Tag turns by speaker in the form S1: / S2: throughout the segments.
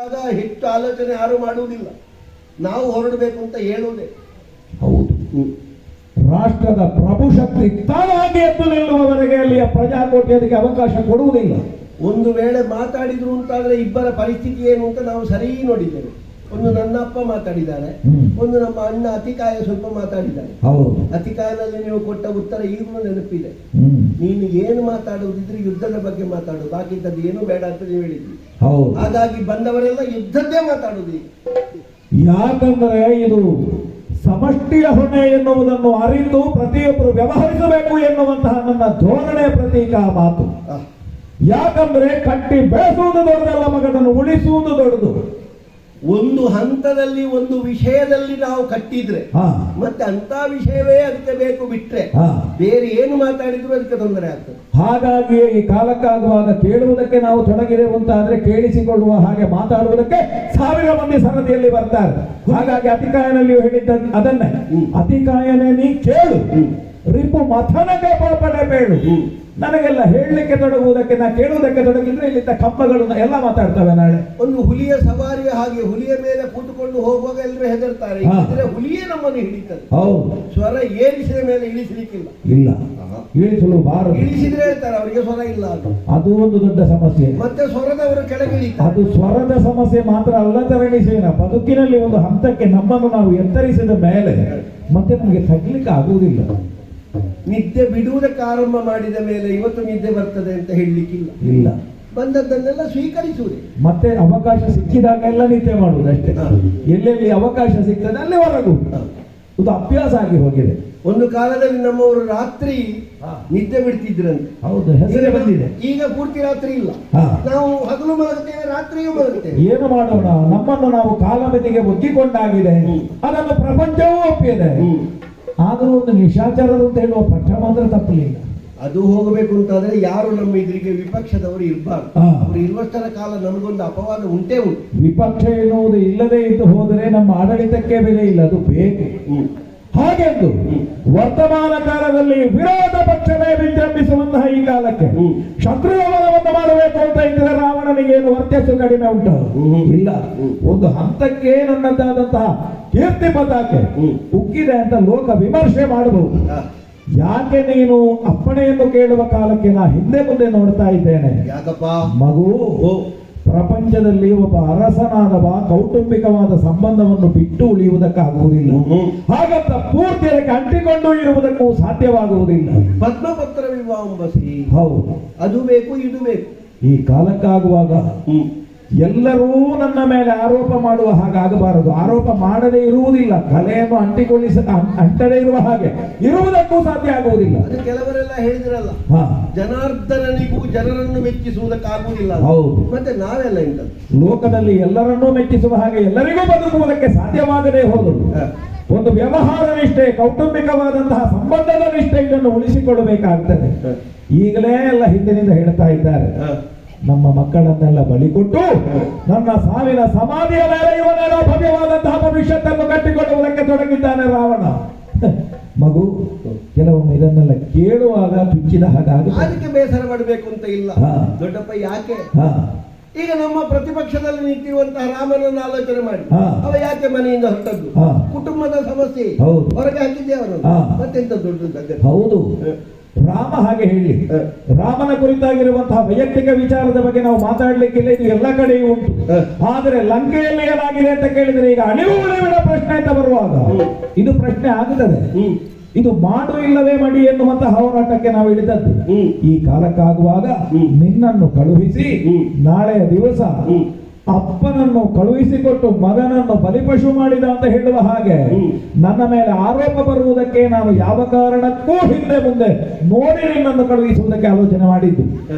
S1: ಆಗ ಹೆಚ್ಚು ಆಲೋಚನೆ ಯಾರು ಮಾಡುವುದಿಲ್ಲ. ನಾವು ಹೊರಡಬೇಕು ಅಂತ ಹೇಳುವುದೇ.
S2: ಹೌದು, ರಾಷ್ಟ್ರದ ಪ್ರಭುಶಕ್ತಿ ತಾನಾಗಿ ಎದ್ದು ನಿಲ್ಲುವವರೆಗೆ ಅಲ್ಲಿಯ ಪ್ರಜಾಕೋಟಿ ಅದಕ್ಕೆ ಅವಕಾಶ ಕೊಡುವುದಿಲ್ಲ.
S1: ಒಂದು ವೇಳೆ ಮಾತಾಡಿದ್ರು ಅಂತಾದ್ರೆ ಇಬ್ಬರ ಪರಿಸ್ಥಿತಿ ಏನು ಅಂತ ನಾವು ಸರಿ ನೋಡಿದ್ದೇವೆ. ಒಂದು ನನ್ನ ಅಪ್ಪ ಮಾತಾಡಿದ್ದಾರೆ, ಒಂದು ನಮ್ಮ ಅಣ್ಣ ಅತಿಕಾಯ ಸ್ವಲ್ಪ ಮಾತಾಡಿದ್ದಾರೆ. ಅತಿಕಾಯದಲ್ಲಿ ನೀವು ಕೊಟ್ಟ ಉತ್ತರ ಈಗಲೂ ನೆನಪಿದೆ. ನೀನು ಏನು ಮಾತಾಡುವುದಿದ್ರೆ ಯುದ್ಧದ ಬಗ್ಗೆ ಮಾತಾಡು, ಬಾಕಿದ್ದದ್ದು ಏನು ಬೇಡ ಅಂತ ನೀವು ಹೇಳಿದ್ರಿ. ಹಾಗಾಗಿ ಬಂದವರೆಲ್ಲ ಯುದ್ಧದ್ದೇ ಮಾತಾಡುದು.
S2: ಯಾಕಂದ್ರೆ ಇದು ಸಮಷ್ಟಿಯ ಹೊಣೆ ಎನ್ನುವುದನ್ನು ಅರಿತು ಪ್ರತಿಯೊಬ್ಬರು ವ್ಯವಹರಿಸಬೇಕು ಎನ್ನುವಂತಹ ನನ್ನ ಧೋರಣೆ ಪ್ರತೀಕ ಮಾತು. ಯಾಕಂದ್ರೆ ಕಟ್ಟಿ ಬೆಳೆಸುವುದು ದೊಡ್ಡದಲ್ಲ, ಮಗನನ್ನು ಉಳಿಸುವುದು ದೊಡ್ಡದು.
S1: ಒಂದು ಹಂತದಲ್ಲಿ ಒಂದು ವಿಷಯದಲ್ಲಿ ನಾವು ಕಟ್ಟಿದ್ರೆ ಮತ್ತೆ ಅಂತ ವಿಷಯವೇ ಅದಕ್ಕೆ ಬೇಕು, ಬಿಟ್ರೆ ಬೇರೆ ಏನು ಮಾತಾಡಿದ್ರು ಅದಕ್ಕೆ ತೊಂದರೆ ಆಗ್ತದೆ.
S2: ಹಾಗಾಗಿ ಈ ಕಾಲಕ್ಕಾಗುವಾಗ ಕೇಳುವುದಕ್ಕೆ ನಾವು ತೊಡಗಿದೆವು ಅಂತ ಆದ್ರೆ ಕೇಳಿಸಿಕೊಳ್ಳುವ ಹಾಗೆ ಮಾತಾಡುವುದಕ್ಕೆ 1000 ಮಂದಿ ಸರದಿಯಲ್ಲಿ ಬರ್ತಾರೆ. ಹಾಗಾಗಿ ಅತಿಕಾಯನಲ್ಲಿ ಹೇಳಿದ್ದ ಅದನ್ನೇ, ಅತಿಕಾಯನೇ ನೀ ಕೇಳು, ರಿಪು ಮಥನಕ್ಕೆ ಪಡೆಬೇಡು. ನನಗೆಲ್ಲ ಹೇಳಲಿಕ್ಕೆ ತೊಡಗುವುದಕ್ಕೆ, ನಾ ಕೇಳುವುದಕ್ಕೆ ತೊಡಗಿದ್ರೆ ಇಲ್ಲಿದ್ದ ಕಂಬಗಳು ಎಲ್ಲ ಮಾತಾಡ್ತವೆ. ನಾಳೆ
S1: ಒಂದು ಹುಲಿಯ ಸವಾರಿಯ ಹಾಗೆ ಹುಲಿಯ ಮೇಲೆ ಕೂತುಕೊಂಡು ಹೋಗುವಾಗ ಎಲ್ಲರೂ ಹೆದರ್ತಾರೆ. ಹುಲಿಯೇ ನಮ್ಮನ್ನು ಹಿಡಿತದೆ.
S2: ಹೌದು,
S1: ಸ್ವರ ಏರಿಸಿದ ಮೇಲೆ ಇಳಿಸಲಿಕ್ಕಿಲ್ಲ.
S2: ಇಲ್ಲ, ಇಳಿಸಲು ಬಾರದು.
S1: ಇಳಿಸಿದ್ರೆ ಹೇಳ್ತಾರೆ ಅವರಿಗೆ ಸ್ವರ ಇಲ್ಲ ಅಂತ.
S2: ಅದು ಒಂದು ದೊಡ್ಡ ಸಮಸ್ಯೆ.
S1: ಮತ್ತೆ ಸ್ವರದವರು ಕೆಳಗಿಳಿ.
S2: ಅದು ಸ್ವರದ ಸಮಸ್ಯೆ ಮಾತ್ರ ಅಲ್ಲ ತರಣಿಸೇನ, ಬದುಕಿನಲ್ಲಿ ಒಂದು ಹಂತಕ್ಕೆ ನಮ್ಮನ್ನು ನಾವು ಎತ್ತರಿಸಿದ ಮೇಲೆ ಮತ್ತೆ ನಮಗೆ ತಗ್ಲಿಕ್ಕೆ ಆಗುವುದಿಲ್ಲ.
S1: ನಿದ್ದೆ ಬಿಡುವುದಕ್ಕೆ ಆರಂಭ ಮಾಡಿದ ಮೇಲೆ ಇವತ್ತು ನಿದ್ದೆ ಬರ್ತದೆ ಅಂತ ಹೇಳಲಿಕ್ಕಿಲ್ಲ.
S2: ಇಲ್ಲ,
S1: ಬಂದದ್ದನ್ನೆಲ್ಲ ಸ್ವೀಕರಿಸುವುದೇ.
S2: ಮತ್ತೆ ಅವಕಾಶ ಸಿಕ್ಕಿದಾಗೆಲ್ಲ ನಿದ್ದೆ ಮಾಡುವುದು ಅಷ್ಟೇ. ಎಲ್ಲೆಲ್ಲಿ ಅವಕಾಶ ಸಿಗ್ತದೆ ಅಲ್ಲಿ ಹೊರಗು. ಇದು ಅಭ್ಯಾಸ ಆಗಿ ಹೋಗಿದೆ.
S1: ಒಂದು ಕಾಲದಲ್ಲಿ ನಮ್ಮವರು ರಾತ್ರಿ ನಿದ್ದೆ ಬಿಡ್ತಿದ್ರಂತೆ.
S2: ಹೌದು, ಹೆಸರೇ ಬಂದಿದೆ.
S1: ಈಗ ಪೂರ್ತಿ ರಾತ್ರಿ ಇಲ್ಲ, ನಾವು ಹಗಲು ಮಲಗುತ್ತೇವೆ, ರಾತ್ರಿಯೂ ಮಲಗುತ್ತೇವೆ.
S2: ಏನು ಮಾಡೋಣ, ನಮ್ಮನ್ನು ನಾವು ಕಾಲಮಿತಿಗೆ ಒಗ್ಗಿಕೊಂಡಾಗಿದೆ. ಅದನ್ನು ಪ್ರಪಂಚವೂ ಒಪ್ಪಿದೆ. ಆದರೂ ಒಂದು ನಿಶಾಚಾರರು ಅಂತ ಹೇಳುವ ಪಕ್ಷ ಮಾತ್ರ ತಪ್ಪಲಿಲ್ಲ.
S1: ಅದು ಹೋಗಬೇಕು ಅಂತಾದ್ರೆ ಯಾರು ನಮ್ಮ ಎದುರಿಗೆ ವಿಪಕ್ಷದವರು ಇರಬಾರ್ದು. ಅವರು ಇರುವಷ್ಟರ ಕಾಲ ನಮಗೊಂದು ಅಪವಾದ ಉಂಟೇ ಉಂಟು.
S2: ವಿಪಕ್ಷ ಎನ್ನುವುದು ಇಲ್ಲದೆ ಇದ್ದು ಹೋದರೆ ನಮ್ಮ ಆಡಳಿತಕ್ಕೆ ಬೆಲೆ ಇಲ್ಲ, ಅದು ಬೇಕು. ಹಾಗೆಂದು ವರ್ತಮಾನ ಕಾಲದಲ್ಲಿ ವಿರೋಧ ಪಕ್ಷವೇ ವಿಜೃಂಭಿಸುವಂತಹ ಈ ಕಾಲಕ್ಕೆ ಶತ್ರುವವನ್ನು ಮಾಡಬೇಕು ಅಂತ ಇದ್ದರೆ ರಾವಣನಿಗೆ ಏನು ವರ್ಚಸ್ಸು ಕಡಿಮೆ ಉಂಟು? ಇಲ್ಲ. ಒಂದು ಹಂತಕ್ಕೆ ನನ್ನದಾದಂತಹ ಕೀರ್ತಿ ಪತಾಕೆ ಉಕ್ಕಿದೆ ಅಂತ ಲೋಕ ವಿಮರ್ಶೆ ಮಾಡಬಹುದು. ಯಾಕೆ ನೀನು ಅಪ್ಪಣೆಯನ್ನು ಕೇಳುವ ಕಾಲಕ್ಕೆ ನಾ ಹಿಂದೆ ಮುಂದೆ ನೋಡ್ತಾ ಇದ್ದೇನೆ.
S1: ಯಾಕಪ್ಪ
S2: ಮಗು, ಪ್ರಪಂಚದಲ್ಲಿ ಒಬ್ಬ ಅರಸನಾದವ ಕೌಟುಂಬಿಕವಾದ ಸಂಬಂಧವನ್ನು ಬಿಟ್ಟು ಉಳಿಯುವುದಕ್ಕಾಗುವುದಿಲ್ಲ. ಹಾಗಂತ ಪೂರ್ತಿ ಅದಕ್ಕೆ ಅಂಟಿಕೊಂಡು ಇರುವುದಕ್ಕೂ ಸಾಧ್ಯವಾಗುವುದಿಲ್ಲ.
S1: ಪದ್ಮಪತ್ರ ವಿವಾಂಬಸಿ,
S2: ಹೌದು,
S1: ಅದು ಬೇಕು ಇದು ಬೇಕು.
S2: ಈ ಕಾಲಕ್ಕಾಗುವಾಗ ಎಲ್ಲರೂ ನನ್ನ ಮೇಲೆ ಆರೋಪ ಮಾಡುವ ಹಾಗಾಗಬಾರದು. ಆರೋಪ ಮಾಡದೇ ಇರುವುದಿಲ್ಲ, ಕಲೆಯನ್ನು ಅಂಟದೇ ಇರುವ ಹಾಗೆ ಇರುವುದಕ್ಕೂ ಸಾಧ್ಯ ಆಗುವುದಿಲ್ಲ.
S1: ಅದು ಕೆಲವರೆಲ್ಲ ಹೇಳಿದ್ರಲ್ಲ, ಜನಾರ್ದನನಿಗೂ ಜನರನ್ನು ಮೆಚ್ಚಿಸುವುದಕ್ಕಾಗುವುದಿಲ್ಲ.
S2: ಹೌದು,
S1: ಮತ್ತೆ ನಾವೆಲ್ಲ ಇಂಥದ್ದು
S2: ಲೋಕದಲ್ಲಿ ಎಲ್ಲರನ್ನೂ ಮೆಚ್ಚಿಸುವ ಹಾಗೆ ಎಲ್ಲರಿಗೂ ಬದುಕುವುದಕ್ಕೆ ಸಾಧ್ಯವಾಗದೇ ಹೋದರು. ಒಂದು ವ್ಯವಹಾರ ನಿಷ್ಠೆ, ಕೌಟುಂಬಿಕವಾದಂತಹ ಸಂಬಂಧದ ನಿಷ್ಠೆ, ಇದನ್ನು ಉಳಿಸಿಕೊಳ್ಳಬೇಕಾಗ್ತದೆ. ಈಗಲೇ ಎಲ್ಲ ಹಿಂದಿನಿಂದ ಹೇಳ್ತಾ ಇದ್ದಾರೆ, ನಮ್ಮ ಮಕ್ಕಳನ್ನೆಲ್ಲ ಬಲಿ ಕೊಟ್ಟು ನನ್ನ ಸಾವಿನ ಸಮಾಧಿಯ ಮೇಲೆ ಇವನೇನೋ ಭವ್ಯವಾದಂತಹ ಭವಿಷ್ಯತ್ತನ್ನು ಕಟ್ಟಿಕೊಳ್ಳುವುದಕ್ಕೆ ತೊಡಗಿದ್ದಾನೆ ರಾವಣ. ಮಗು, ಕೆಲವೊಮ್ಮೆ ಇದನ್ನೆಲ್ಲ ಕೇಳುವಾಗ ಚುಚ್ಚಿದ ಹಾಗಾಗುತ್ತೆ.
S1: ಅದಕ್ಕೆ ಬೇಸರ ಮಾಡಬೇಕು ಅಂತ ಇಲ್ಲ ದೊಡ್ಡಪ್ಪ. ಯಾಕೆ ಈಗ ನಮ್ಮ ಪ್ರತಿಪಕ್ಷದಲ್ಲಿ ನಿಂತಿರುವಂತಹ ರಾಮನನ್ನು ಆಲೋಚನೆ ಮಾಡಿ, ಅವ ಯಾಕೆ ಮನೆಯಿಂದ ಹೊರಟದ್ದು? ಕುಟುಂಬದ ಸಮಸ್ಯೆ, ಹೊರಗೆ ಹಾಕಿದ್ದೆ ಅವನು. ಮತ್ತೆಂತ ದೊಡ್ಡದು.
S2: ಹೌದು, ರಾಮ ಹಾಗೆ ಹೇಳಿ, ರಾಮನ ಕುರಿತಾಗಿರುವಂತಹ ವೈಯಕ್ತಿಕ ವಿಚಾರದ ಬಗ್ಗೆ ನಾವು ಮಾತಾಡ್ಲಿಕ್ಕಿಲ್ಲ, ಇದು ಎಲ್ಲ ಕಡೆಯೂ ಉಂಟು. ಆದರೆ ಲಂಕೆಯಲ್ಲಿ ಏನಾಗಿದೆ ಅಂತ ಕೇಳಿದ್ರೆ ಈಗ ಅಳಿವು ಉಳಿವಿನ ಪ್ರಶ್ನೆ ಅಂತ ಬರುವಾಗ ಇದು ಪ್ರಶ್ನೆ ಆಗುತ್ತದೆ. ಇದು ಮಾಡು ಇಲ್ಲವೇ ಮಡಿ ಎನ್ನುವಂತಹ ಹೋರಾಟಕ್ಕೆ ನಾವು ಇಳಿದದ್ದು. ಈ ಕಾಲಕ್ಕಾಗುವಾಗ ನಿನ್ನನ್ನು ಕಳುಹಿಸಿ ನಾಳೆಯ ದಿವಸ ಅಪ್ಪನನ್ನು ಕಳುಹಿಸಿಕೊಟ್ಟು ಮಗನನ್ನು ಬಲಿಪಶು ಮಾಡಿದ ಅಂತ ಹೇಳುವ ಹಾಗೆ ನನ್ನ ಮೇಲೆ ಆರೋಪ ಬರುವುದಕ್ಕೆ ನಾನು ಯಾವ ಕಾರಣಕ್ಕೂ ಹಿಂದೆ ಮುಂದೆ ನೋಡಿ ನಿನ್ನನ್ನು ಕಳುಹಿಸುವುದಕ್ಕೆ ಆಲೋಚನೆ ಮಾಡಿದ್ದು.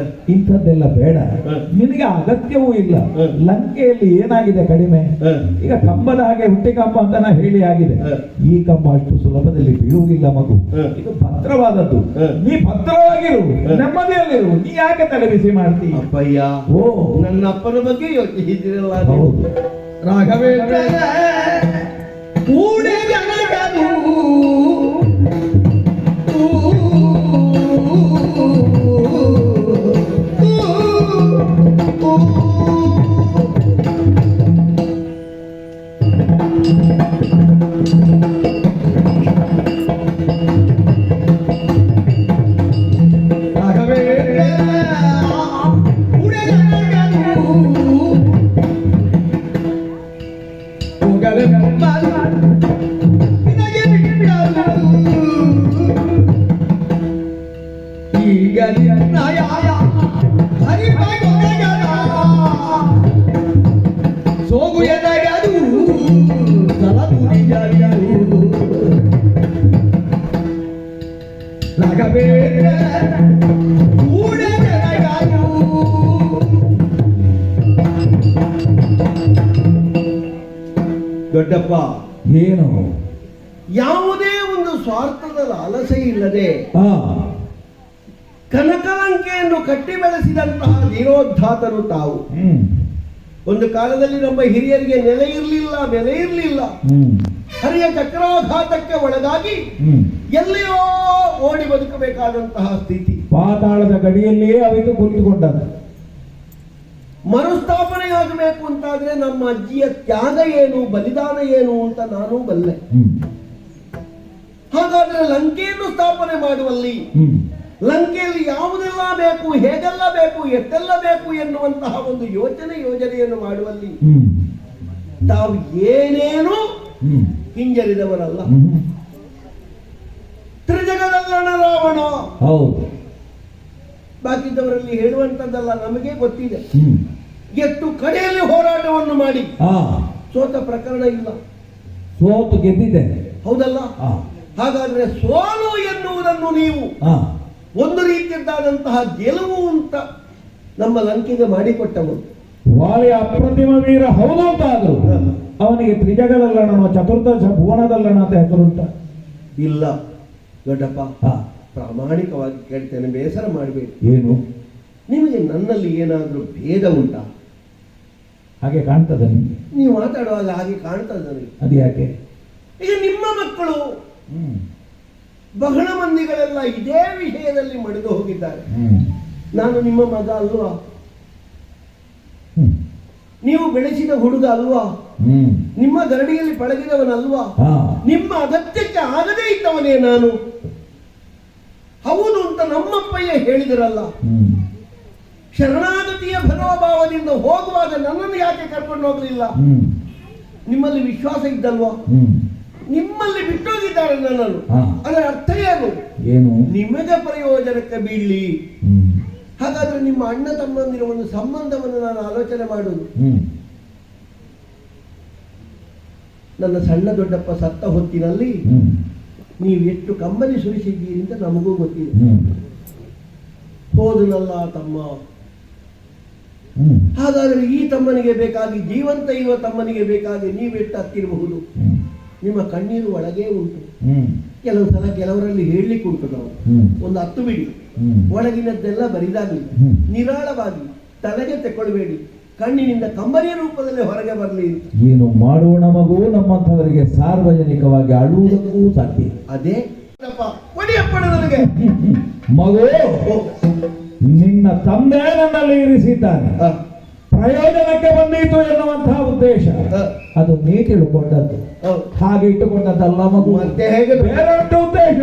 S2: ಇಂಥದ್ದೆಲ್ಲ ಬೇಡ, ನಿನಗೆ ಅಗತ್ಯವೂ ಇಲ್ಲ. ಲಂಕೆಯಲ್ಲಿ ಏನಾಗಿದೆ ಕಡಿಮೆ? ಈಗ ಕಂಬದ ಹಾಗೆ ಹುಟ್ಟಿ ಕಂಬ ಅಂತ ನಾ ಹೇಳಿ ಆಗಿದೆ. ಈ ಕಂಬ ಅಷ್ಟು ಸುಲಭದಲ್ಲಿ ಬೀಳುವುದಿಲ್ಲ ಮಗು, ಇದು ಭದ್ರವಾದದ್ದು. ನೀ ಭದ್ರವಾಗಿರು, ನೆಮ್ಮದಿಯಲ್ಲಿರು, ನೀ ಯಾಕೆ ತಲೆಬಿಸಿ ಮಾಡ್ತೀಯ?
S1: ಅಪ್ಪಯ್ಯ, ಓ ನನ್ನ ಅಪ್ಪನ ಬಗ್ಗೆ ಯೋಚಿಸಿ
S3: ರಾಘವೇಂದ್ರ ಕೂಡಿ ಜನಗದು
S1: ಬೇಡ ಕೂಡ ನನಗಾಯು. ದೊಡ್ಡಪ್ಪ,
S2: ಏನು?
S1: ಯಾವುದೇ ಒಂದು ಸ್ವಾರ್ಥದ ಲಾಲಸೆ ಇಲ್ಲದೆ
S2: ಆ
S1: ಕನಕಲಂಕೆಯನ್ನು ಕಟ್ಟಿ ಬೆಳೆಸಿದಂತಹ ಧೀರೋದ್ಧಾತರು ತಾವು. ಒಂದು ಕಾಲದಲ್ಲಿ ನಮ್ಮ ಹಿರಿಯರಿಗೆ ನೆಲೆ ಇರಲಿಲ್ಲ, ಬೆಲೆ ಇರಲಿಲ್ಲ. ಹರಿಯ ಚಕ್ರಾಘಾತಕ್ಕೆ ಒಳಗಾಗಿ ಎಲ್ಲಿಯೋ ಓಡಿ ಬದುಕಬೇಕಾದಂತಹ ಸ್ಥಿತಿ.
S2: ಪಾತಾಳದ ಗಡಿಯಲ್ಲಿಯೇ ಅವಿತು ಕುಳಿತುಕೊಂಡದ್ದು.
S1: ಮರುಸ್ಥಾಪನೆಯಾಗಬೇಕು ಅಂತಾದ್ರೆ ನಮ್ಮ ಅಜ್ಜಿಯ ತ್ಯಾಗ ಏನು, ಬಲಿದಾನ ಏನು ಅಂತ ನಾನು ಬಲ್ಲೆ. ಹಾಗಾದ್ರೆ ಲಂಕೆಯನ್ನು ಸ್ಥಾಪನೆ ಮಾಡುವಲ್ಲಿ ಲಂಕೆಯಲ್ಲಿ ಯಾವುದೆಲ್ಲ ಬೇಕು, ಹೇಗೆಲ್ಲ ಬೇಕು, ಎಷ್ಟೆಲ್ಲ ಬೇಕು ಎನ್ನುವಂತಹ ಒಂದು ಯೋಜನೆಯನ್ನು ಮಾಡುವಲ್ಲಿ ತಾವು ಏನೇನು ಹಿಂಜರಿದವರಲ್ಲ. ತ್ರಿಜಗದಲ್ಲಣ ರಾವಣ,
S2: ಹೌದು,
S1: ಬಾಕಿದ್ದವರಲ್ಲಿ ಹೇಳುವಂತದ್ದಲ್ಲ, ನಮಗೆ ಗೊತ್ತಿದೆ. ಎಷ್ಟು ಕಡೆಯಲ್ಲಿ ಹೋರಾಟವನ್ನು ಮಾಡಿ ಸೋತ ಪ್ರಕರಣ ಇಲ್ಲ.
S2: ಸೋತು ಗೆದ್ದಿದೆ,
S1: ಹೌದಲ್ಲ? ಹಾಗಾದ್ರೆ ಸೋಲು ಎನ್ನುವುದನ್ನು ನೀವು ಒಂದು ರೀತಿಯದ್ದಾದಂತಹ ಗೆಲುವು ಅಂತ ನಮ್ಮ ಲಂಕೆಗೆ ಮಾಡಿಕೊಟ್ಟವರು.
S2: ವಾಲಿಯ ಅಪ್ರತಿಮ ವೀರ ಹೌದು ಅಂತ ಆದ್ರು ಅವನಿಗೆ ತ್ರಿಜಗದಲ್ಲಣ, ಚತುರ್ದಶ ಭುವನದಲ್ಲಣ ಅಂತ ಹೆಸರುಂಟ?
S1: ಇಲ್ಲ ದೊಡ್ಡಪ್ಪ, ಪ್ರಾಮಾಣಿಕವಾಗಿ ಕೇಳ್ತೇನೆ, ಬೇಸರ ಮಾಡಬೇಡಿ.
S2: ಏನು?
S1: ನಿಮಗೆ ನನ್ನಲ್ಲಿ ಏನಾದ್ರೂ ಭೇದ ಉಂಟಾ?
S2: ಹಾಗೆ ಕಾಣ್ತದೆ ನಿಮಗೆ?
S1: ನೀವು ಮಾತಾಡುವಾಗ ಹಾಗೆ ಕಾಣ್ತದೆ ನನಗೆ.
S2: ಅದು ಯಾಕೆ?
S1: ಈಗ ನಿಮ್ಮ ಮಕ್ಕಳು ಬಹಳ ಮಂದಿಗಳೆಲ್ಲ ಇದೇ ವಿಷಯದಲ್ಲಿ ಮಡಿದು ಹೋಗಿದ್ದಾರೆ. ನಾನು ನಿಮ್ಮ ಮಗ ಅಲ್ವಾ? ನೀವು ಬೆಳೆಸಿದ ಹುಡುಗ ಅಲ್ವಾ? ನಿಮ್ಮ ಗರಡಿಯಲ್ಲಿ ಪಳಗಿದವನಲ್ವಾ? ನಿಮ್ಮ ಅಗತ್ಯಕ್ಕೆ ಆಗದೇ ಇದ್ದವನೇ ನಾನು. ಹೌದು ಅಂತ ನಮ್ಮಪ್ಪಯ್ಯ ಹೇಳಿದರಲ್ಲ. ಶರಣಾಗತಿಯ ಭನೋಭಾವದಿಂದ ಹೋಗುವಾಗ ನನ್ನನ್ನು ಯಾಕೆ ಕರ್ಕೊಂಡು ಹೋಗಲಿಲ್ಲ? ನಿಮ್ಮಲ್ಲಿ ವಿಶ್ವಾಸ ಇದ್ದಲ್ವಾ? ನಿಮ್ಮಲ್ಲಿ ಬಿಟ್ಟೋಗಿದ್ದಾರೆ ನನ್ನನ್ನು. ಅದರ ಅರ್ಥ ಏನು? ನಿಮಗೆ ಪ್ರಯೋಜನಕ್ಕೆ ಬೀಳಲಿ. ಹಾಗಾದ್ರೆ ನಿಮ್ಮ ಅಣ್ಣ ತಮ್ಮಂದಿರ ಒಂದು ಸಂಬಂಧವನ್ನು ನಾನು ಆಲೋಚನೆ ಮಾಡುವುದು. ನನ್ನ ಸಣ್ಣ ದೊಡ್ಡಪ್ಪ ಸತ್ತ ಹೊತ್ತಿನಲ್ಲಿ ನೀವು ಎಷ್ಟು ಕಂಬನಿ ಸುರಿಸಿದ್ದೀರಿ ಅಂತ ನಮಗೂ ಗೊತ್ತಿದೆ. ಹೋದನಲ್ಲ ತಮ್ಮ. ಹಾಗಾದ್ರೆ ಈ ತಮ್ಮನಿಗೆ ಬೇಕಾಗಿ, ಜೀವಂತ ಇರುವ ತಮ್ಮನಿಗೆ ಬೇಕಾಗಿ ನೀವೆಷ್ಟು ಹತ್ತಿರಬಹುದು? ನಿಮ್ಮ ಕಣ್ಣೀರು ಒಳಗೆ ಉಂಟು. ಕೆಲವು ಸಲ ಕೆಲವರಲ್ಲಿ ಹೇಳಲಿಕ್ಕೆ ಉಂಟು. ನಾವು ಒಂದು 10 ಬಿಡಿ, ಒಳಗಿನದ್ದೆಲ್ಲ ಬರಿದಾಗಲಿ, ನಿರಾಳವಾಗಿ ತಲೆಗೆ ತಗೊಳ್ಬೇಡಿ, ಕಣ್ಣಿನಿಂದ ಕಂಬನಿ ರೂಪದಲ್ಲಿ ಹೊರಗೆ ಬರಲಿ.
S2: ಏನು ಮಾಡೋಣ ಮಗು? ನಮ್ಮಂಥವರಿಗೆ ಸಾರ್ವಜನಿಕವಾಗಿ ಅಳುವುದಕ್ಕೂ ಸಾಧ್ಯ.
S1: ಅದೇ ಒಡೆಯಪ್ಪಣ ನನಗೆ
S2: ಮಗು, ನಿನ್ನ ತಂದೆ ನನ್ನಲ್ಲಿ ಇರಿಸಿದ್ದಾನೆ, ಪ್ರಯೋಜನಕ್ಕೆ ಬಂದಿತು ಎನ್ನುವಂತಹ ಉದ್ದೇಶ ಅದು ನೀ ತಿಳ್ಕೊಂಡದ್ದು. ಹಾಗೆ ಇಟ್ಟುಕೊಂಡದ್ದಲ್ಲ ಮಗು.
S1: ಮತ್ತೆ ಹೇಗೆ?
S2: ಬೇರೊಂದು ಉದ್ದೇಶ.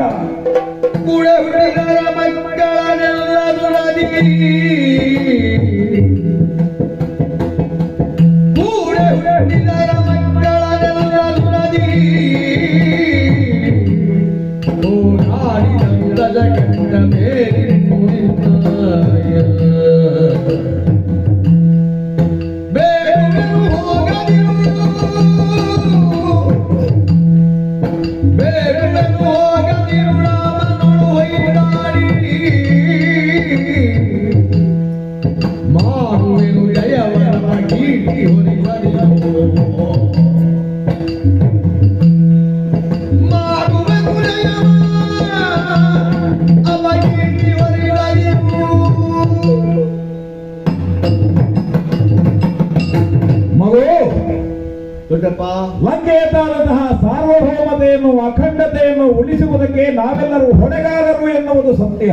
S2: ಲಂಕೆಯಂತಹ ಸಾರ್ವಭೌಮತೆಯನ್ನು, ಅಖಂಡತೆಯನ್ನು ಉಳಿಸುವುದಕ್ಕೆ ನಾವೆಲ್ಲರೂ ಹೊಣೆಗಾರರು ಎನ್ನುವುದು ಸತ್ಯ.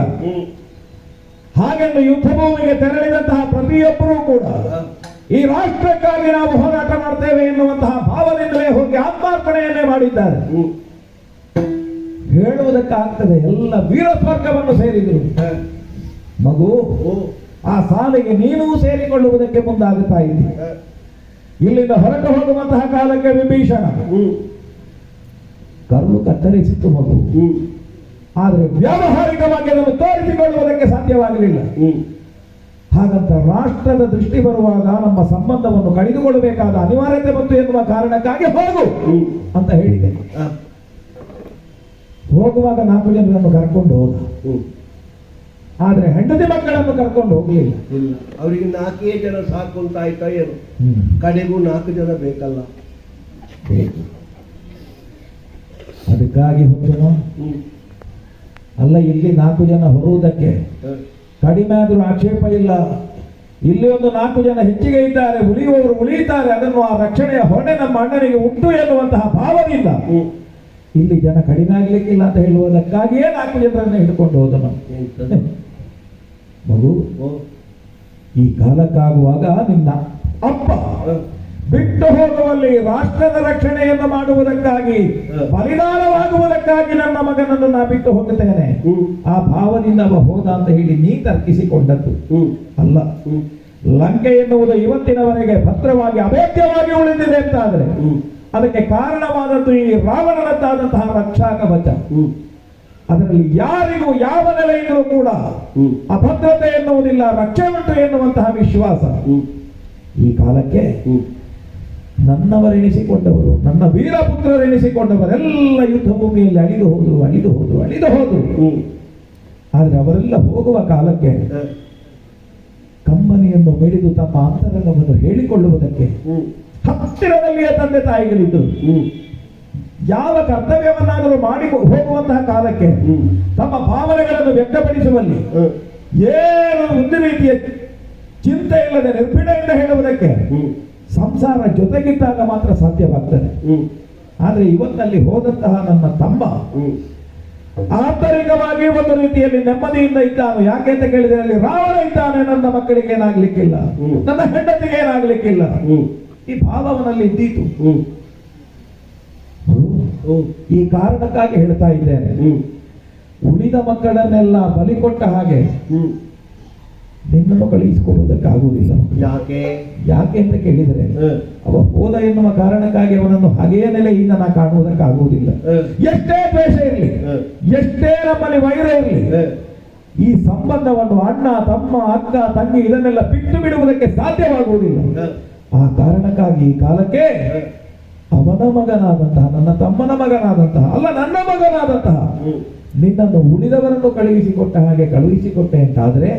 S2: ಹಾಗೆಂದು ಯುದ್ಧ ಭೂಮಿಗೆ ತೆರಳಿದಂತಹ ಪ್ರತಿಯೊಬ್ಬರೂ ಕೂಡ ಈ ರಾಷ್ಟ್ರಕ್ಕಾಗಿ ನಾವು ಹೋರಾಟ ಮಾಡ್ತೇವೆ ಎನ್ನುವಂತಹ ಭಾವದಿಂದಲೇ ಹೋಗಿ ಆತ್ಮಾರ್ಪಣೆಯನ್ನೇ ಮಾಡಿದ್ದಾರೆ. ಹೇಳುವುದಕ್ಕಾಗ್ತದೆ, ಎಲ್ಲ ವೀರಸ್ವರ್ಗವನ್ನು ಸೇರಿದರು. ಮಗು, ಆ ಸಾಲಿಗೆ ನೀನೂ ಸೇರಿಕೊಳ್ಳುವುದಕ್ಕೆ ಮುಂದಾಗುತ್ತಾ ಇದ್ದಿ. ಇಲ್ಲಿಂದ ಹೊರಟು ಹೋಗುವಂತಹ ಕಾಲಕ್ಕೆ ವಿಭೀಷಣ ಕರುಳು ಕತ್ತರಿಸಿತ್ತು ಮಗು. ಆದರೆ ವ್ಯಾವಹಾರಿಕವಾಗಿ ಅದನ್ನು ತೋರಿಸಿಕೊಳ್ಳುವುದಕ್ಕೆ ಸಾಧ್ಯವಾಗಲಿಲ್ಲ. ಹಾಗಂತ ರಾಷ್ಟ್ರದ ದೃಷ್ಟಿ ಬರುವಾಗ ನಮ್ಮ ಸಂಬಂಧವನ್ನು ಕಡಿದುಕೊಳ್ಳಬೇಕಾದ ಅನಿವಾರ್ಯತೆ ಬಂತು ಎನ್ನುವ ಕಾರಣಕ್ಕಾಗಿ ಹೋಗು ಅಂತ ಹೇಳಿದೆ. ಹೋಗುವಾಗ 4 ಜನರನ್ನು ಕರ್ಕೊಂಡು ಹೋದ,
S1: ಹ್ಮ್.
S2: ಆದ್ರೆ ಹೆಂಡತಿ ಮಕ್ಕಳನ್ನು ಕರ್ಕೊಂಡು ಹೋಗ್ಲಿಲ್ಲ.
S1: ಇಲ್ಲ, ಅವರಿಗೆ 4 ಜನ ಸಾಕು ಅಂತ ಆಯ್ತಾ ಏನು? ಕಡೆಗೂ 4 ಜನ ಬೇಕಲ್ಲ.
S2: ಅದಕ್ಕಾಗಿ ಹೋದನು. ಅಲ್ಲ, ಇಲ್ಲಿ 4 ಜನ ಹೊರುವುದಕ್ಕೆ ಕಡಿಮೆ ಆದರೂ ಆಕ್ಷೇಪ ಇಲ್ಲ. ಇಲ್ಲಿ ಒಂದು 4 ಜನ ಹೆಚ್ಚಿಗೆ ಇದ್ದಾರೆ, ಉಳಿಯುವವರು ಉಳಿಯುತ್ತಾರೆ, ಅದನ್ನು ಆ ರಕ್ಷಣೆಯ ಹೊಣೆ ನಮ್ಮ ಅಣ್ಣನಿಗೆ ಉಂಟು ಎನ್ನುವಂತಹ ಭಾವದಿಂದ ಇಲ್ಲಿ ಜನ ಕಡಿಮೆ ಆಗ್ಲಿಕ್ಕಿಲ್ಲ ಅಂತ ಹೇಳುವುದಕ್ಕಾಗಿಯೇ 4 ಜನರನ್ನು ಹಿಡ್ಕೊಂಡು ಹೋದನು. ಮಗು, ಈ ಕಾಲಕ್ಕಾಗುವಾಗ ನಿನ್ನ ಅಪ್ಪ ಬಿಟ್ಟು ಹೋಗುವಲ್ಲಿ ರಾಷ್ಟ್ರದ ರಕ್ಷಣೆಯನ್ನು ಮಾಡುವುದಕ್ಕಾಗಿ, ಬಲಿದಾನವಾಗುವುದಕ್ಕಾಗಿ ನನ್ನ ಮಗನನ್ನು ನಾ ಬಿಟ್ಟು ಹೋಗುತ್ತೇನೆ, ಆ ಭಾವದಿಂದ ಅವ ಹೋದ ಅಂತ ಹೇಳಿ ನೀ ತರ್ಕಿಸಿಕೊಂಡದ್ದು ಅಲ್ಲ. ಲಂಕೆ ಎನ್ನುವುದು ಇವತ್ತಿನವರೆಗೆ ಭದ್ರವಾಗಿ ಅಭೇದ್ಯವಾಗಿ ಉಳಿದಿದೆ ಅಂತಾದ್ರೆ ಅದಕ್ಕೆ ಕಾರಣವಾದದ್ದು ಈ ರಾವಣನದ್ದಾದಂತಹ ರಕ್ಷಾ ಕವಚ. ಅದರಲ್ಲಿ ಯಾರಿಗೂ ಯಾವ ನೆಲೆಯಿಂದಲೂ ಕೂಡ ಅಭದ್ರತೆ ಎನ್ನುವುದಿಲ್ಲ, ರಕ್ಷೆ ಉಂಟು ಎನ್ನುವಂತಹ ವಿಶ್ವಾಸ. ಈ ಕಾಲಕ್ಕೆ ನನ್ನವರೆನಿಸಿಕೊಂಡವರು, ನನ್ನ ವೀರಪುತ್ರರೆನಿಸಿಕೊಂಡವರೆಲ್ಲ ಯುದ್ಧ ಭೂಮಿಯಲ್ಲಿ ಅಳಿದು ಹೋದ್ರು. ಆದ್ರೆ ಅವರೆಲ್ಲ ಹೋಗುವ ಕಾಲಕ್ಕೆ ಕಂಬನಿಯನ್ನು ಮಿಡಿದು ತಮ್ಮ ಅಂತರಂಗವನ್ನು ಹೇಳಿಕೊಳ್ಳುವುದಕ್ಕೆ ಹತ್ತಿರದಲ್ಲಿಯೇ ತಂದೆ ತಾಯಿಗಳಿದ್ದು ಯಾವ ಕರ್ತವ್ಯವನ್ನಾದರೂ ಮಾಡಿ ಹೋಗುವಂತಹ ಕಾಲಕ್ಕೆ ತಮ್ಮ ಭಾವನೆಗಳನ್ನು ವ್ಯಕ್ತಪಡಿಸುವಲ್ಲಿ ಏನು ಒಂದು ರೀತಿಯ ಚಿಂತೆ ಇಲ್ಲದೆ ನಿರ್ಭೀಡೆಯಿಂದ ಹೇಳುವುದಕ್ಕೆ ಸಂಸಾರ ಜೊತೆಗಿದ್ದಾಗ ಮಾತ್ರ ಸಾಧ್ಯವಾಗ್ತದೆ. ಆದ್ರೆ ಇವತ್ತಲ್ಲಿ ಹೋದಂತಹ ನನ್ನ ತಮ್ಮ ಆಂತರಿಕವಾಗಿ ಒಂದು ರೀತಿಯಲ್ಲಿ ನೆಮ್ಮದಿಯಿಂದ ಇದ್ದಾನು. ಯಾಕೆ ಅಂತ ಕೇಳಿದ್ರೆ ಅಲ್ಲಿ ರಾವಣ ಇದ್ದಾನೆ, ನನ್ನ ಮಕ್ಕಳಿಗೆ ಏನಾಗ್ಲಿಕ್ಕಿಲ್ಲ, ನನ್ನ ಹೆಂಡತಿಗೆ ಏನಾಗ್ಲಿಕ್ಕಿಲ್ಲ, ಈ ಭಾವವನಲ್ಲಿ ಇದ್ದೀತು. ಈ ಕಾರಣಕ್ಕಾಗಿ ಹೇಳ್ತಾ ಇದ್ದೇನೆ, ಉಳಿದ ಮಕ್ಕಳನ್ನೆಲ್ಲ ಬಲಿ ಕೊಟ್ಟ ಹಾಗೆ ನಿನ್ನನ್ನು ಕಳುಹಿಸಿಕೊಡುವುದಕ್ಕಾಗುವುದಿಲ್ಲ. ಯಾಕೆ ಅಂತ ಕೇಳಿದರೆ ಅವ ಹೋದ ಎನ್ನುವ ಕಾರಣಕ್ಕಾಗಿ ಅವನನ್ನು ಹಾಗೆಯೇ ನೆಲೆಯಿಂದ ನಾ ಕಾಣುವುದಕ್ಕಾಗುವುದಿಲ್ಲ. ಎಷ್ಟೇ ದ್ವೇಷ ಇರಲಿ, ಎಷ್ಟೇ ನಮ್ಮಲ್ಲಿ ವೈರ ಇರಲಿ, ಈ ಸಂಬಂಧವನ್ನು ಅಣ್ಣ ತಮ್ಮ ಅಕ್ಕ ತಂಗಿ ಇದನ್ನೆಲ್ಲ ಬಿಟ್ಟು ಬಿಡುವುದಕ್ಕೆ ಸಾಧ್ಯವಾಗುವುದಿಲ್ಲ. ಆ ಕಾರಣಕ್ಕಾಗಿ ಈ ಕಾಲಕ್ಕೆ ಅವನ ಮಗನಾದಂತಹ, ನನ್ನ ತಮ್ಮನ ಮಗನಾದಂತಹ, ಅಲ್ಲ ನನ್ನ ಮಗನಾದಂತಹ ನಿನ್ನನ್ನು ಉಳಿದವರನ್ನು ಕಳುಹಿಸಿಕೊಟ್ಟ ಹಾಗೆ ಕಳುಹಿಸಿಕೊಟ್ಟೆ ಅಂತಾದ್ರೆ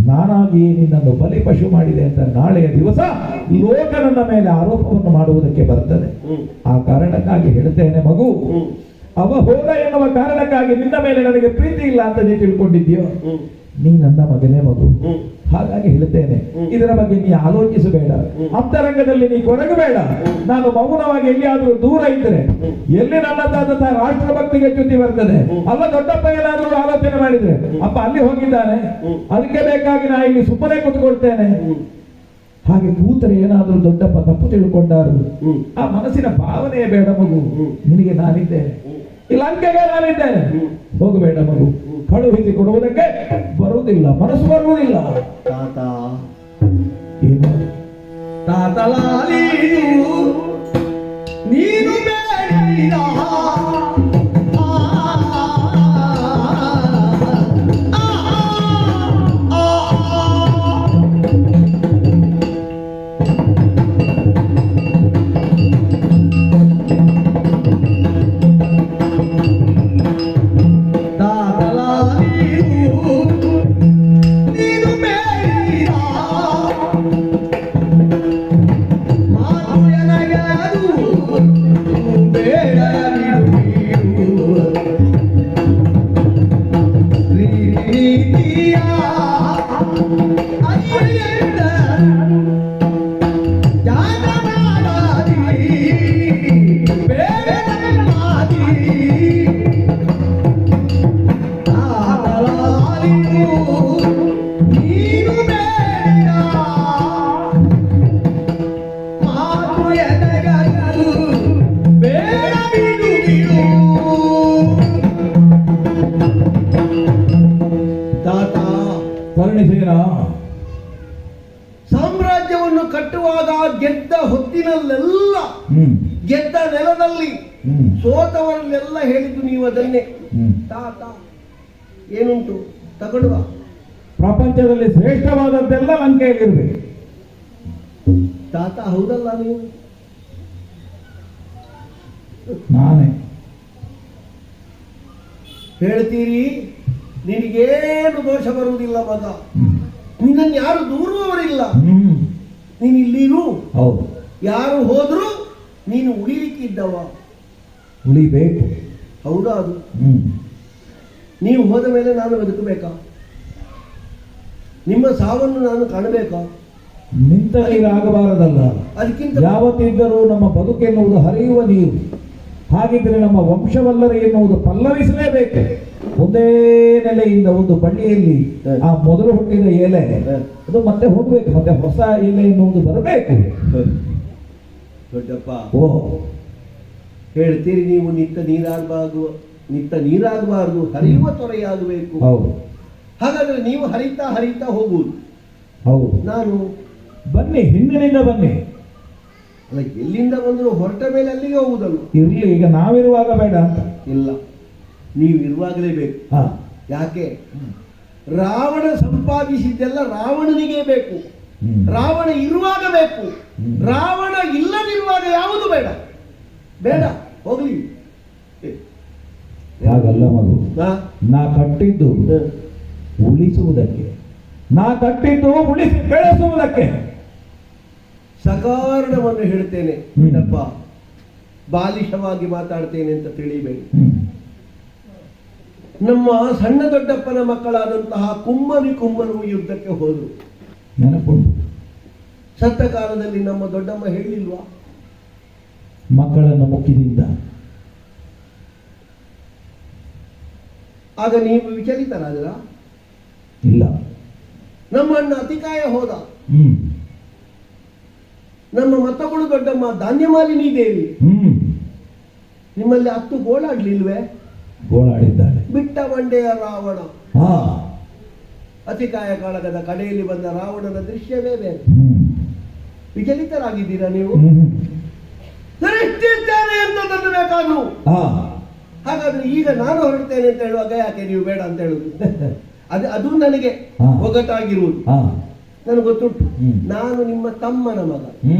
S2: ನಾನಾಗಿ ನಿನ್ನನ್ನು ಬಲಿಪಶು ಮಾಡಿದೆ ಅಂತ ನಾಳೆಯ ದಿವಸ ಲೋಕ ನನ್ನ ಮೇಲೆ ಆರೋಪವನ್ನು ಮಾಡುವುದಕ್ಕೆ ಬರ್ತದೆ. ಆ ಕಾರಣಕ್ಕಾಗಿ ಹೇಳ್ತೇನೆ ಮಗು, ಅವ ಹೋದ ಎನ್ನುವ ಕಾರಣಕ್ಕಾಗಿ ನಿನ್ನ ಮೇಲೆ ನನಗೆ ಪ್ರೀತಿ ಇಲ್ಲ ಅಂತ ನೀ ತಿಳ್ಕೊಂಡಿದ್ಯೋ, ನೀ ನನ್ನ ಮಗನೇ ಮಗು. ಹಾಗಾಗಿ ಹೇಳ್ತೇನೆ, ಇದರ ಬಗ್ಗೆ ನೀ ಆಲೋಚಿಸಬೇಡ, ಅಂತರಂಗದಲ್ಲಿ ನೀ ಕೊರಗಬೇಡ. ನಾನು ಮೌನವಾಗಿ ಎಲ್ಲಿಯಾದ್ರೂ ದೂರ ಇದ್ದರೆ ಎಲ್ಲಿ ನನ್ನದಾದಂತಹ ರಾಷ್ಟ್ರ ಭಕ್ತಿಗೆ ಚ್ಯುತಿ ಬರ್ತದೆ. ಅಲ್ಲ ದೊಡ್ಡಪ್ಪ ಏನಾದ್ರೂ ಆಲೋಚನೆ ಮಾಡಿದ್ರೆ ಅಪ್ಪ ಅಲ್ಲಿ ಹೋಗಿದ್ದಾನೆ, ಅದಕ್ಕೆ ಬೇಕಾಗಿ ನಾ ಇಲ್ಲಿ ಸುಮ್ಮನೆ ಕೂತ್ಕೊಳ್ತೇನೆ, ಹಾಗೆ ಕೂತರೆ ಏನಾದ್ರೂ ದೊಡ್ಡಪ್ಪ ತಪ್ಪು ತಿಳ್ಕೊಂಡಾರು, ಆ ಮನಸ್ಸಿನ ಭಾವನೆಯೇ ಬೇಡ ಮಗು. ನಿನಗೆ ನಾನಿದ್ದೇನೆ, ಈ ಲಂಕೆಗೆ ನಾನಿದ್ದೇನೆ, ಹೋಗಬೇಡ ಮಗು. ಕಳುಹಿಸಿ ಕೊಡುವುದಕ್ಕೆ ಬರುವುದಿಲ್ಲ, ಮನಸ್ಸು ಬರುವುದಿಲ್ಲ.
S1: ತಾತ
S2: ಏನು
S1: ತಾತಲಾಲಿಯು ನೀನು ಬೇಡ ಸಾಮ್ರಾಜ್ಯವನ್ನು ಕಟ್ಟುವಾಗ ಗೆದ್ದ ಹೊತ್ತಿನಲ್ಲೆಲ್ಲ, ಗೆದ್ದ ನೆಲದಲ್ಲಿ ಸೋತವರಲ್ಲೆಲ್ಲ ಹೇಳಿದ್ದು ನೀವು ಅದನ್ನೇ. ತಾತ ಏನುಂಟು ತಗೊಳ್ಳುವ,
S2: ಪ್ರಪಂಚದಲ್ಲಿ ಶ್ರೇಷ್ಠವಾದದ್ದೆಲ್ಲ ಲಂಕೆಯಲ್ಲಿರ್ಬೇಕು.
S1: ತಾತ ಹೌದಲ್ಲ ನೀವು?
S2: ನಾನೇ
S1: ಹೇಳ್ತೀರಿ ನಿನಗೇನು ದೋಷ ಬರುವುದಿಲ್ಲ ಮಗ, ನಿನ್ನನ್ನು ಯಾರು ದೂರುವವರಿಲ್ಲ, ನೀನು ಇಲ್ಲಿರು,
S2: ಹೌದು,
S1: ಯಾರು ಹೋದ್ರು ನೀನು ಉಳಿಲಿಕ್ಕಿದ್ದವ,
S2: ಉಳಿಬೇಕು.
S1: ಹೌದಾ? ಅದು ನೀವು ಹೋದ ಮೇಲೆ ನಾನು ಬದುಕಬೇಕಾ? ನಿಮ್ಮ ಸಾವನ್ನು ನಾನು ಕಾಣಬೇಕಾ?
S2: ನಿಂತ ನೀರಾಗಬಾರದಲ್ಲ.
S1: ಅದಕ್ಕಿಂತ
S2: ಯಾವತ್ತಿದ್ದರೂ ನಮ್ಮ ಬದುಕೆನ್ನುವುದು ಹರಿಯುವ ನೀರು. ಹಾಗಿದ್ರೆ ನಮ್ಮ ವಂಶವಲ್ಲರಿ ಎನ್ನುವುದು ಪಲ್ಲವಿಸಲೇಬೇಕು. ಒಂದೇ ನೆಲೆಯಿಂದ ಒಂದು ಬಳ್ಳಿಯಲ್ಲಿ ಆ ಮೊದಲು ಹುಟ್ಟಿದ ಎಲೆ ಅದು ಮತ್ತೆ ಹೋಗ್ಬೇಕು, ಮತ್ತೆ ಹೊಸ ಎಲೆ ಎನ್ನುವುದು ಬರಬೇಕು.
S1: ದೊಡ್ಡಪ್ಪ,
S2: ಓ,
S1: ಹೇಳ್ತೀರಿ ನೀವು ನಿತ್ತ ನೀರಾಗಬಾರದು, ಹರಿಯುವ ತೊರೆಯಾಗಬೇಕು.
S2: ಹೌದು.
S1: ಹಾಗಾದ್ರೆ ನೀವು ಹರಿತಾ ಹರಿತಾ ಹೋಗುವುದು.
S2: ಹೌದು.
S1: ನಾನು
S2: ಬನ್ನಿ, ಹಿಂದಿನಿಂದ ಬನ್ನಿ.
S1: ಅಲ್ಲ, ಎಲ್ಲಿಂದ ಬಂದ್ರು ಹೊರಟ ಮೇಲೆ ಅಲ್ಲಿಗೆ ಹೋಗುದಲ್ಲ.
S2: ಇರ್ಲಿ, ಈಗ ನಾವಿರುವಾಗ ಬೇಡ ಅಂತ.
S1: ಇಲ್ಲ, ನೀವು ಇರುವಾಗಲೇ ಬೇಕು. ಯಾಕೆ? ರಾವಣ ಸಂಪಾದಿಸಿದ್ದೆಲ್ಲ ರಾವಣನಿಗೆ ಬೇಕು. ರಾವಣ ಇರುವಾಗ ಬೇಕು, ರಾವಣ ಇಲ್ಲದಿರುವಾಗ ಯಾವುದು ಬೇಡ. ಬೇಡ, ಹೋಗ್ಲಿ.
S2: ಹಾಗಲ್ಲ ಮಗು, ನಾ ಕಟ್ಟಿದ್ದು ಉಳಿಸುವುದಕ್ಕೆ, ನಾ ಕಟ್ಟಿದ್ದು ಉಳಿಸಿ ಬೆಳೆಸುವುದಕ್ಕೆ.
S1: ಸಕಾರಣವನ್ನು ಹೇಳ್ತೇನೆ ಅಪ್ಪ, ಬಾಲಿಶವಾಗಿ ಮಾತಾಡ್ತೇನೆ ಅಂತ ತಿಳಿಬೇಡಿ. ನಮ್ಮ ಸಣ್ಣ ದೊಡ್ಡಪ್ಪನ ಮಕ್ಕಳಾದಂತಹ ಕುಮ್ಮರು ಯುದ್ಧಕ್ಕೆ ಹೋದರು.
S2: ನೆನಪುಂಟು.
S1: ಸತ್ತ ಕಾಲದಲ್ಲಿ ನಮ್ಮ ದೊಡ್ಡಮ್ಮ ಹೇಳಿಲ್ವಾ,
S2: ಮಕ್ಕಳನ್ನು ಮುಖ್ಯದಿಂದ.
S1: ಆಗ ನೀವು ವಿಚಲಿತರಾದ್ರ?
S2: ಇಲ್ಲ.
S1: ನಮ್ಮ ಅಣ್ಣ ಅತಿಕಾಯ ಹೋದ. ನಮ್ಮ ಮತ್ತೊಬ್ಬಳು ದೊಡ್ಡಮ್ಮ ಧಾನ್ಯಮಾಲಿನಿ ದೇವಿ ನಿಮ್ಮಲ್ಲಿ 10 ಗೋಳಾಡ್ಲಿಲ್ವೇ?
S2: ಗೋಳಾಡಿದ್ದಾಳೆ.
S1: ಬಿಟ್ಟ ಬಂಡೆಯ ರಾವಣ. ಅತಿಕಾಯ ಕಾಳಗದ ಕಡೆಯಲ್ಲಿ ಬಂದ ರಾವಣನ ದೃಶ್ಯವೇ ಬೇರೆ. ವಿಚಲಿತರಾಗಿದ್ದೀರಾ ನೀವು? ಸರಿಷ್ಟಿರ್ತೇನೆ ಅಂತ ತರಬೇಕಾದ್ರು. ಹಾಗಾದ್ರೆ ಈಗ ನಾನು ಹೊರಡ್ತೇನೆ ಅಂತ ಹೇಳುವಾಗ ಯಾಕೆ ನೀವು ಬೇಡ ಅಂತ ಹೇಳುದು? ಅದು ನನಗೆ ಒಗಟಾಗಿರುವುದು. ನನಗೆ ಗೊತ್ತುಂಟು, ನಾನು ನಿಮ್ಮ ತಮ್ಮನ ಮಗ,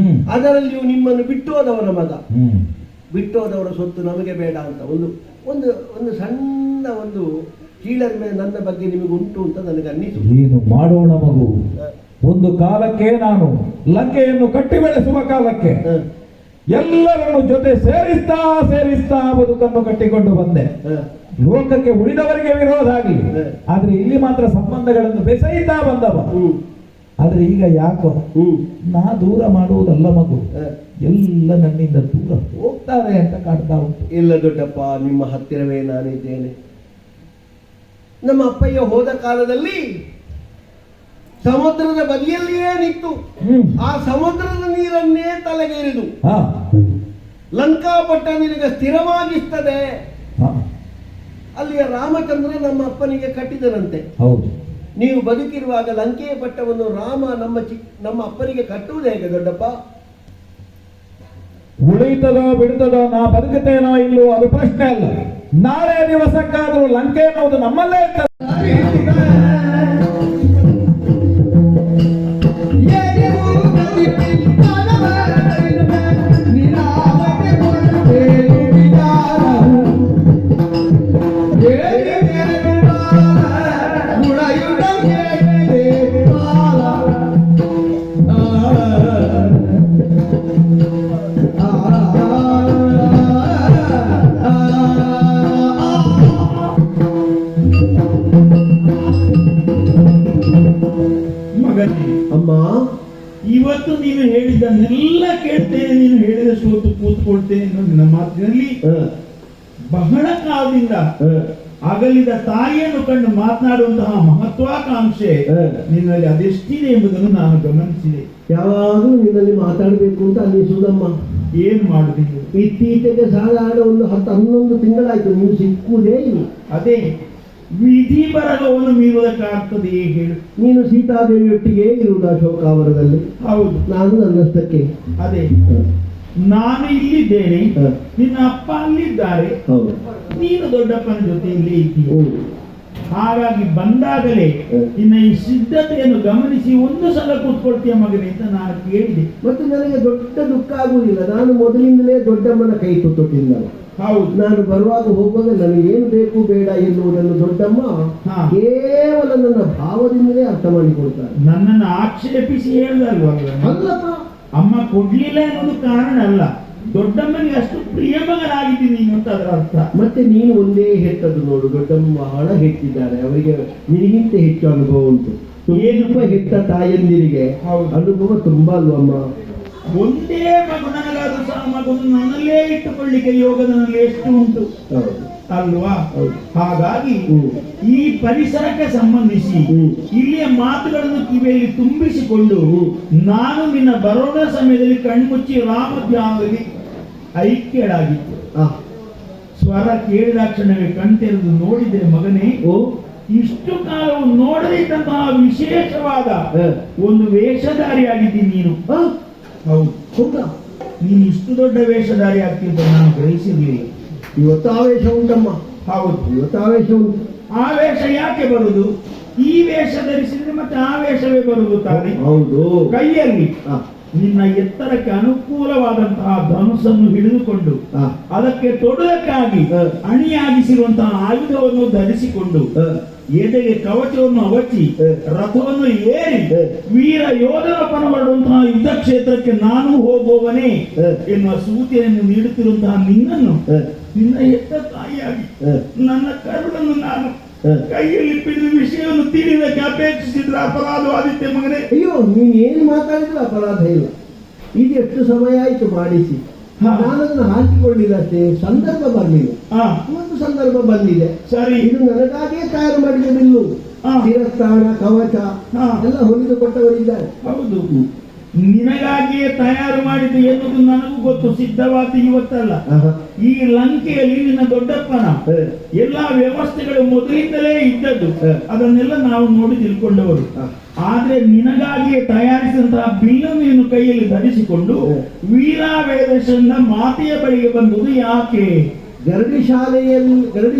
S1: ಅದರಲ್ಲಿಯೂ ನಿಮ್ಮನ್ನು ಬಿಟ್ಟೋದವನ ಮಗ. ಬಿಟ್ಟೋದವರ ಸೊತ್ತು ನಮಗೆ ಬೇಡ ಅಂತ ಒಂದು ಸಣ್ಣ ಒಂದು ಕೀಳರಿಮೆ ನನ್ನ ಬಗ್ಗೆ ನಿಮಗೆ ಉಂಟು ಅಂತ ನನಗೆ ಅನ್ನಿಸು.
S2: ಏನು ಮಾಡೋಣ ಮಗು, ಒಂದು ಕಾಲಕ್ಕೆ ನಾನು ಲಂಕೆಯನ್ನು ಕಟ್ಟಿ ಬೆಳೆಸುವ ಕಾಲಕ್ಕೆ ಎಲ್ಲರನ್ನು ಜೊತೆ ಸೇರಿಸ್ತಾ ಬದುಕನ್ನು ಕಟ್ಟಿಕೊಂಡು ಬಂದೆ. ಲೋಕಕ್ಕೆ ಉಳಿದವರಿಗೆ ವಿರೋಧ ಆಗಲಿ, ಆದ್ರೆ ಇಲ್ಲಿ ಮಾತ್ರ ಸಂಬಂಧಗಳನ್ನು ಬೆಸೆಯುತ್ತಾ ಬಂದವ. ಆದ್ರೆ ಈಗ ಯಾಕೋ ನಾ ದೂರ ಮಾಡುವುದಲ್ಲ ಮಗು, ಎಲ್ಲ ನನ್ನಿಂದ ದೂರ ಹೋಗ್ತಾರೆ ಅಂತ ಕಾಡ್ತಾ ಉಂಟು.
S1: ಇಲ್ಲ ದೊಡ್ಡಪ್ಪ, ನಿಮ್ಮ ಹತ್ತಿರವೇ ನಾನಿದ್ದೇನೆ. ನಮ್ಮ ಅಪ್ಪಯ್ಯ ಹೋದ ಕಾಲದಲ್ಲಿ ಸಮುದ್ರದ ಬದಿಯಲ್ಲಿಯೇ ನಿಂತು ಆ ಸಮುದ್ರದ ನೀರನ್ನೇ ತಲೆಗೇರಿದು ಲಂಕಾಪಟ್ಟಣನಿಗೆ ಸ್ಥಿರವಾಗಿಸ್ತದೆ. ಅಲ್ಲಿಯ ರಾಮಚಂದ್ರ ನಮ್ಮ ಅಪ್ಪನಿಗೆ ಕಟ್ಟಿದನಂತೆ.
S2: ಹೌದು.
S1: ನೀವು ಬದುಕಿರುವಾಗ ಲಂಕೆಯ ಪಟ್ಟವನ್ನು ರಾಮ ನಮ್ಮ ಅಪ್ಪನಿಗೆ ಕಟ್ಟುವುದು ಹೇಗೆ ದೊಡ್ಡಪ್ಪ?
S2: ಉಳಿತದೋ ಬಿಡುತ್ತದೋ, ನಾ ಬದುಕುತ್ತೇನೋ ಇಲ್ಲೋ ಅದು ಪ್ರಶ್ನೆ ಅಲ್ಲ. ನಾಳೆ ದಿವಸಕ್ಕಾದ್ರೂ ಲಂಕೆ ಅನ್ನೋದು ನಮ್ಮಲ್ಲೇ ಇರ್ತದೆ.
S3: ಅಮ್ಮ, ಇವತ್ತು ನೀನು ಹೇಳಿದ್ದನ್ನೆಲ್ಲ ಕೇಳ್ತೇನೆ, ನೀನು ಹೇಳಿದಷ್ಟು ಹೊತ್ತು ಕೂತ್ಕೊಳ್ತೇನೆ ನನ್ನ ಮಾತಿನಲ್ಲಿ ಬಹಳ ಕಾಲದಿಂದ ಅಗಲಿದ ತಾಯಿಯನ್ನು ಕಂಡು ಮಾತನಾಡುವಂತಹ ಮಹತ್ವಾಕಾಂಕ್ಷೆ ನಿನ್ನಲ್ಲಿ ಅದೆಷ್ಟಿದೆ ಎಂಬುದನ್ನು ನಾನು ಗಮನಿಸಿದೆ.
S1: ಯಾವಾಗಲೂ ನಿನ್ನಲ್ಲಿ ಮಾತಾಡಬೇಕು ಅಂತ ಅನ್ನಿಸುವುದಮ್ಮ.
S3: ಏನು ಮಾಡುವುದು?
S1: ಇತ್ತೀಚೆಗೆ ಸಾಧಾರಣ 10-11 ತಿಂಗಳಾಯ್ತು ನೀವು ಸಿಕ್ಕುವುದೇ ಇಲ್ಲ.
S3: ಅದೇ ವಿಧಿ ಬರಗವನ್ನು ಮೀರುವುದಕ್ಕಾಗ್ತದೆ ಹೇಳು.
S1: ನೀನು ಸೀತಾದೇವಿಯೊಟ್ಟಿಗೆ ಇರುವುದು ಅಶೋಕಾವರದಲ್ಲಿ.
S3: ಹೌದು,
S1: ನಾನು ನನ್ನಷ್ಟಕ್ಕೆ.
S3: ಅದೇ ನಾನು ಇಲ್ಲಿದ್ದೇನೆ, ನಿನ್ನ ಅಪ್ಪ ಅಲ್ಲಿದ್ದಾರೆ, ನೀನು ದೊಡ್ಡಪ್ಪನ ಜೊತೆ ಇಲ್ಲೇ ಇದ್ದೀಯ. ಹಾಗಾಗಿ ಬಂದಾಗಲೇ ಇನ್ನು ಈ ಸಿದ್ಧತೆಯನ್ನು ಗಮನಿಸಿ ಒಂದು ಸಲ ಕೂತ್ಕೊಳ್ತೀಯ ಮಗನೇ ಅಂತ ನಾನು ಕೇಳಿದೆ.
S1: ಮತ್ತು ನನಗೆ ದೊಡ್ಡ ದುಃಖ ಆಗುವುದಿಲ್ಲ. ನಾನು ಮೊದಲಿಂದಲೇ ದೊಡ್ಡಮ್ಮನ ಕೈ ತುತ್ತು ತಿಂದವ.
S3: ಹೌದು,
S1: ನಾನು ಬರುವಾಗ ಹೋಗುವಾಗ ನನಗೇನು ಬೇಕು ಬೇಡ ಎನ್ನುವುದನ್ನು ದೊಡ್ಡಮ್ಮ ಕೇವಲ ನನ್ನ ಭಾವದಿಂದಲೇ ಅರ್ಥ ಮಾಡಿಕೊಡ್ತಾರೆ.
S3: ನನ್ನನ್ನು ಆಕ್ಷೇಪಿಸಿ ಹೇಳ್ದಲ್ವಲ್ಲ,
S1: ಅಲ್ಲಪ್ಪ,
S3: ಅಮ್ಮ ಕೊಡ್ಲಿಲ್ಲ ಅನ್ನೋದು ಕಾರಣ ಅಲ್ಲ, ದೊಡ್ಡಮ್ಮನಿಗೆ ಅಷ್ಟು ಪ್ರಿಯ ಮಗನಾಗಿದ್ದೀನಿ ನೀನು ಅಂತ ಅದರ ಅರ್ಥ.
S1: ಮತ್ತೆ ನೀನು ಒಂದೇ ಹೆತ್ತದ್ದು ನೋಡು, ದೊಡ್ಡಮ್ಮ ಬಹಳ ಹೆಚ್ಚಿದ್ದಾರೆ, ಅವರಿಗೆ ನಿನಗಿಂತ ಹೆಚ್ಚು ಅನುಭವ ಉಂಟು. ಏನಪ್ಪ ಹೆತ್ತ ತಾಯಂದಿರಿಗೆ ಅನುಭವ ತುಂಬಾ ಅಲ್ವಮ್ಮ.
S3: ಒಂದೇ ಮಗು ನನಗಾದ್ರೂ ಸಹ ಮಗನು ನನ್ನಲ್ಲೇ ಇಟ್ಟುಕೊಳ್ಳಿಕ್ಕೆ ಯೋಗ ನನ್ನಲ್ಲಿ ಎಷ್ಟು ಉಂಟು ಅಲ್ವಾ? ಹಾಗಾಗಿ ಈ ಪರಿಸರಕ್ಕೆ ಸಂಬಂಧಿಸಿ ಇಲ್ಲಿಯ ಮಾತುಗಳನ್ನು ಕಿವಿಯಲ್ಲಿ ತುಂಬಿಸಿಕೊಂಡು ನಾನು ನಿನ್ನ ಬರೋಣ ಸಮಯದಲ್ಲಿ ಕಣ್ಮುಚ್ಚಿ ರಾಮಧ್ಯಾನದಲ್ಲಿ ಐಕ್ಯರಾಗಿತ್ತು. ಸ್ವರ ಕೇಳಿದಾಕ್ಷಣವೇ ಕಣ್ತೆರೆದು ನೋಡಿದೆ ಮಗನೇ, ಇಷ್ಟು ಕಾಲವು ನೋಡದಿದ್ದಂತಹ ವಿಶೇಷವಾದ ಒಂದು ವೇಷಧಾರಿಯಾಗಿದ್ದೀನಿ ನೀನು. ಹೌದು,
S1: ಹೌದಾ?
S3: ನೀನು ಇಷ್ಟು ದೊಡ್ಡ ವೇಷಧಾರಿ ಆಗ್ತಿದ್ದ ನಾನು ಗ್ರಹಿಸಿದ್ದೀರಿ.
S1: ಇವತ್ತು ಆವೇಶ ಉಂಟಮ್ಮ.
S3: ಹೌದು,
S1: ಇವತ್ತು ಆವೇಶ ಉಂಟು.
S3: ಆವೇಶ ಯಾಕೆ ಬರುದು? ಈ ವೇಷ ಧರಿಸಿದ್ರೆ ಮತ್ತೆ ಆವೇಶವೇ ಬರುದು ತಾನೆ.
S1: ಹೌದು,
S3: ಕೈಯಲ್ಲಿ ನಿನ್ನ ಎತ್ತರಕ್ಕೆ ಅನುಕೂಲವಾದಂತಹ ಧನುಸ್ಸನ್ನು ಹಿಡಿದುಕೊಂಡು ಅದಕ್ಕೆ ತೊಡಕ್ಕಾಗಿ ಅಣಿಯಾಗಿಸಿರುವಂತಹ ಆಯುಧವನ್ನು ಧರಿಸಿಕೊಂಡು ಎದೆಗೆ ಕವಚವನ್ನು ಅವಚಿ ರಥವನ್ನು ಏರಿ ವೀರ ಯೋಧನಪ್ಪನ ಹೊರಡುವಂತಹ ಯುದ್ಧ ಕ್ಷೇತ್ರಕ್ಕೆ ನಾನು ಹೋಗುವವನೇ ಎನ್ನುವ ಸೂಚನೆಯನ್ನು ನೀಡುತ್ತಿರುವಂತಹ ನಿನ್ನನ್ನು ನಿನ್ನ ಎತ್ತ ತಾಯಿಯಾಗಿ ನನ್ನ ಕರುಳನ್ನು ನಾನು ಕೈಯಲ್ಲಿ ಪಿಡಿದ ವಿಷಯವನ್ನು ತಿಳಿದಕ್ಕೆ ಅಪೇಕ್ಷಿಸಿದ್ರೆ ಅಪರಾಧವಾದಿತ್ಯ ಮಗನೇ.
S1: ಅಯ್ಯೋ, ನೀನ್ ಏನು ಮಾತಾಡಿದ್ರು ಅಪರಾಧ ಇಲ್ಲ. ಈಗ ಎಷ್ಟು ಸಮಯ ಆಯ್ತು ಮಾಡಿಸಿ, ನಾನದನ್ನು ಹಾಕಿಕೊಳ್ಳಿಲ್ಲ ಅಷ್ಟೇ, ಸಂದರ್ಭ ಬರಲಿಲ್ಲ. ಒಂದು ಸಂದರ್ಭ ಬಂದಿದೆ,
S3: ಸರಿ,
S1: ಇದು ನನಗಾಗೇ ತಯಾರು ಮಾಡಿದ ಬಿಲ್ಲು, ಶಿರಸ್ಥಾನ ಕವಚ ಎಲ್ಲ ಹೊಲಿದು ಕೊಟ್ಟವರಿದ್ದಾರೆ.
S3: ಹೌದು, ನಿನಗಾಗಿಯೇ ತಯಾರು ಮಾಡಿದ್ದು ಎನ್ನುವುದು ನನಗೂ ಗೊತ್ತು. ಸಿದ್ಧವಾದ ಇವತ್ತಲ್ಲ, ಈ ಲಂಕೆಯಲ್ಲಿ ನಿನ್ನ ದೊಡ್ಡಪ್ಪನ ಎಲ್ಲಾ ವ್ಯವಸ್ಥೆಗಳು ಮೊದಲಿಂದಲೇ ಇದ್ದದ್ದು, ಅದನ್ನೆಲ್ಲ ನಾವು ನೋಡಿ ತಿಳ್ಕೊಂಡವರು. ಆದ್ರೆ ನಿನಗಾಗಿಯೇ ತಯಾರಿಸಿದಂತಹ ಬಿಲ್ಲನ್ನು ನೀನು ಕೈಯಲ್ಲಿ ಧರಿಸಿಕೊಂಡು ವೀರಾವೇದದಿಂದ ಮಾತೆಯ ಬಳಿಗೆ ಬಂದುದು ಯಾಕೆ?
S1: ಗರಡಿ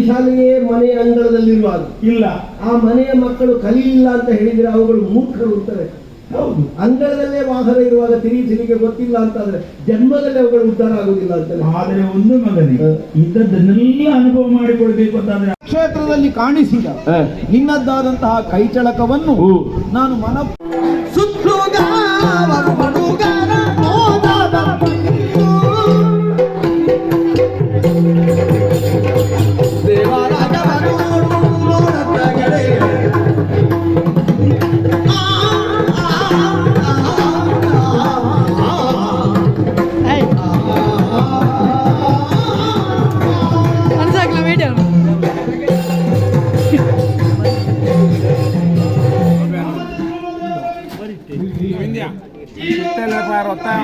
S1: ಶಾಲೆಯೇ ಮನೆಯ ಅಂಗಳದಲ್ಲಿರುವಾಗ
S3: ಇಲ್ಲ,
S1: ಆ ಮನೆಯ ಮಕ್ಕಳು ಕಲಿಯಿಲ್ಲ ಅಂತ ಹೇಳಿದ್ರೆ ಅವುಗಳು ಮೂರ್ಖರು ಅಂತಾರೆ.
S3: ಹೌದು,
S1: ಅಂಗಳದಲ್ಲೇ ವಾಹನ ಇರುವಾಗ ತಿರಿಗೆ ಗೊತ್ತಿಲ್ಲ ಅಂತಾದ್ರೆ ಜನ್ಮದಲ್ಲಿ ಅವುಗಳು ಉದ್ಧಾರ ಆಗುದಿಲ್ಲ ಅಂತಾರೆ.
S3: ಆದರೆ ಒಂದು ಮಗನೇ, ಇದ್ದದ್ದನ್ನೆಲ್ಲ ಅನುಭವ ಮಾಡಿಕೊಳ್ಬೇಕು ಅಂತಾದ್ರೆ
S4: ಕ್ಷೇತ್ರದಲ್ಲಿ ಕಾಣಿಸಿದ ನಿನ್ನದ್ದಾದಂತಹ ಕೈಚಳಕವನ್ನು ನಾನು
S5: India. Kita lepas rotan